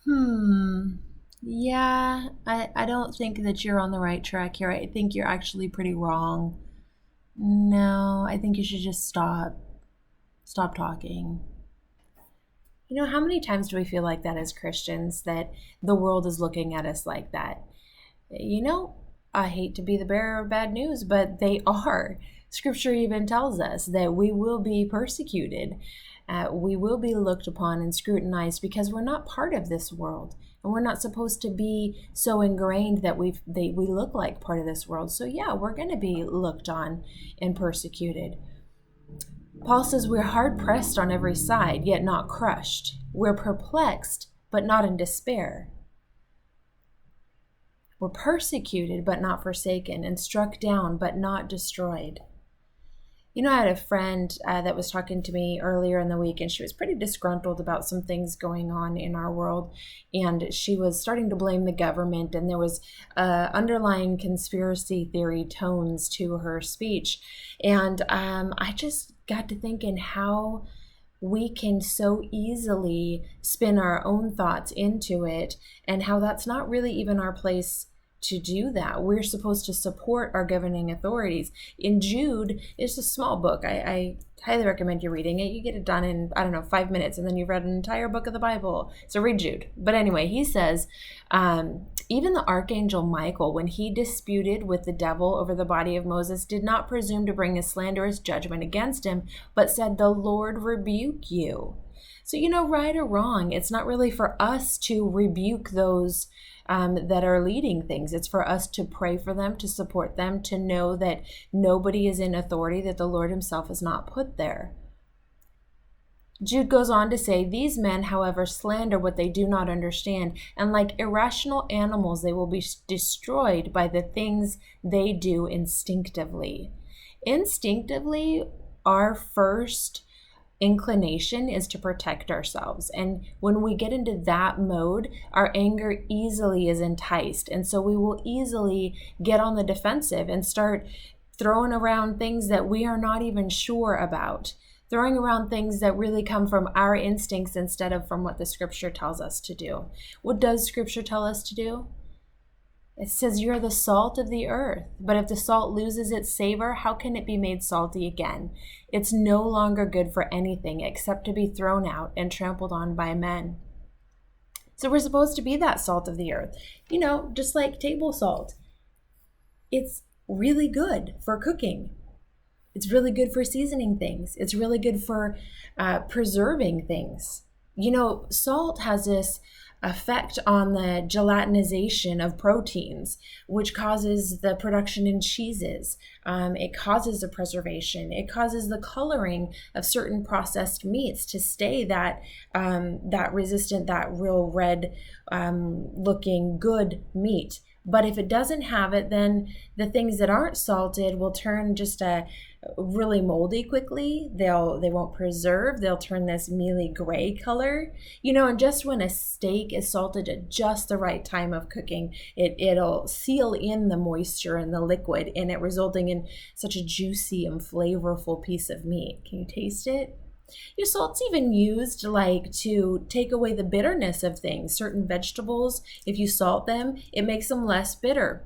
Hmm. Yeah, I don't think that you're on the right track here. I think you're actually pretty wrong. No, I think you should just stop. Stop talking. How many times do we feel like that as Christians, that the world is looking at us like that? You know, I hate to be the bearer of bad news, but they are. Scripture even tells us that we will be persecuted. We will be looked upon and scrutinized because we're not part of this world. And we're not supposed to be so ingrained that we look like part of this world. So, yeah, we're going to be looked on and persecuted. Paul says we're hard pressed on every side, yet not crushed. We're perplexed, but not in despair. We're persecuted, but not forsaken, and struck down, but not destroyed. I had a friend that was talking to me earlier in the week, and she was pretty disgruntled about some things going on in our world. And she was starting to blame the government, and there was underlying conspiracy theory tones to her speech. And I just got to thinking how we can so easily spin our own thoughts into it, and how that's not really even our place to do that. We're supposed to support our governing authorities. In Jude, it's a small book. I highly recommend you reading it. You get it done in, I don't know, 5 minutes, and then you've read an entire book of the Bible. So read Jude. But anyway, he says, even the archangel Michael, when he disputed with the devil over the body of Moses, did not presume to bring a slanderous judgment against him, but said, "The Lord rebuke you." So, right or wrong, it's not really for us to rebuke those that are leading things. It's for us to pray for them, to support them, to know that nobody is in authority, that the Lord himself has not put there. Jude goes on to say, "These men, however, slander what they do not understand, and like irrational animals, they will be destroyed by the things they do instinctively." Instinctively, our first inclination is to protect ourselves. And when we get into that mode, our anger easily is enticed. And so we will easily get on the defensive and start throwing around things that we are not even sure about, throwing around things that really come from our instincts instead of from what the scripture tells us to do. What does scripture tell us to do? It says you're the salt of the earth, but if the salt loses its savor, how can it be made salty again? It's no longer good for anything except to be thrown out and trampled on by men. So we're supposed to be that salt of the earth, just like table salt. It's really good for cooking. It's really good for seasoning things. It's really good for preserving things. Salt has this effect on the gelatinization of proteins, which causes the production in cheeses. It causes the preservation. It causes the coloring of certain processed meats to stay that resistant, that real red looking good meat. But if it doesn't have it, then the things that aren't salted will turn just really moldy quickly. They won't preserve. They'll turn this mealy gray color. And just when a steak is salted at just the right time of cooking, it'll seal in the moisture and the liquid in it, resulting in such a juicy and flavorful piece of meat. Can you taste it? Salt's even used to take away the bitterness of things. Certain vegetables, if you salt them, it makes them less bitter,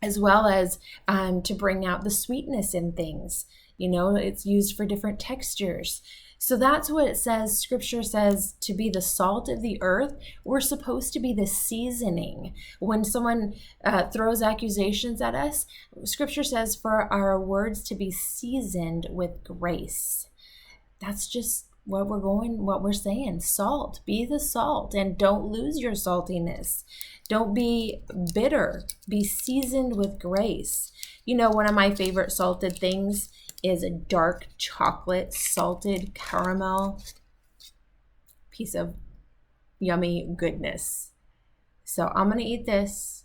as well as to bring out the sweetness in things. It's used for different textures. So that's what it says. Scripture says to be the salt of the earth. We're supposed to be the seasoning. When someone throws accusations at us, Scripture says for our words to be seasoned with grace. That's just what we're saying. Salt, be the salt, and don't lose your saltiness. Don't be bitter, be seasoned with grace. One of my favorite salted things is a dark chocolate salted caramel piece of yummy goodness. So I'm going to eat this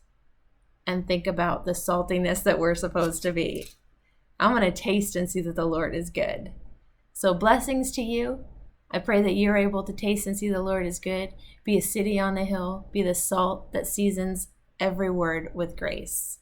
and think about the saltiness that we're supposed to be. I'm going to taste and see that the Lord is good. So blessings to you. I pray that you're able to taste and see the Lord is good. Be a city on the hill. Be the salt that seasons every word with grace.